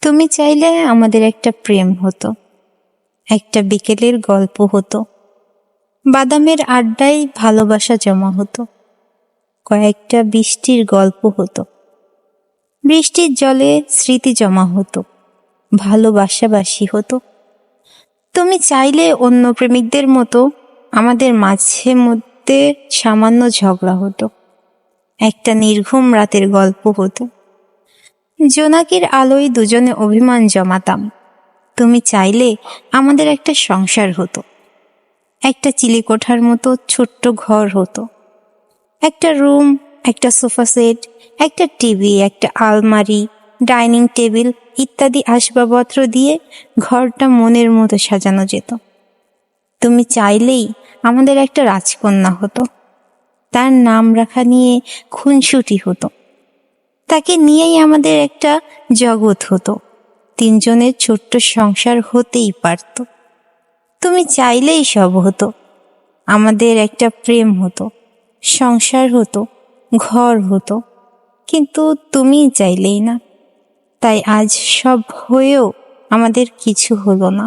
তুমি চাইলে আমাদের একটা প্রেম হতো, একটা বিকেলের গল্প হতো, বাদামের আড্ডায় ভালোবাসা জমা হতো, কয়েকটা বৃষ্টির গল্প হতো, বৃষ্টির জলে স্মৃতি জমা হতো, ভালোবাসাবাসি হতো। তুমি চাইলে অন্য প্রেমিকদের মতো আমাদের মাঝে মধ্যে সামান্য ঝগড়া হতো, একটা নির্ঘুম রাতের গল্প হতো, জোনাকির আলোয় দুজনে অভিমান জমাতাম। তুমি চাইলে আমাদের একটা সংসার হতো, একটা চিলেকোঠার মতো ছোট্ট ঘর হতো, একটা রুম, একটা সোফা সেট, একটা টিভি, একটা আলমারি, ডাইনিং টেবিল ইত্যাদি আসবাবপত্র দিয়ে ঘরটা মনের মতো সাজানো যেত। তুমি চাইলেই আমাদের একটা রাজকন্যা হতো, তার নাম রাখা নিয়ে খুনসুটি হতো, তাকে নিয়েই আমাদের একটা জগৎ হতো, তিনজনের ছোট্ট সংসার হতেই পারত। তুমি চাইলেই সব হতো, আমাদের একটা প্রেম হতো, সংসার হতো, ঘর হতো, কিন্তু তুমি চাইলেই না। তাই আজ সব হয়েও আমাদের কিছু হলো না।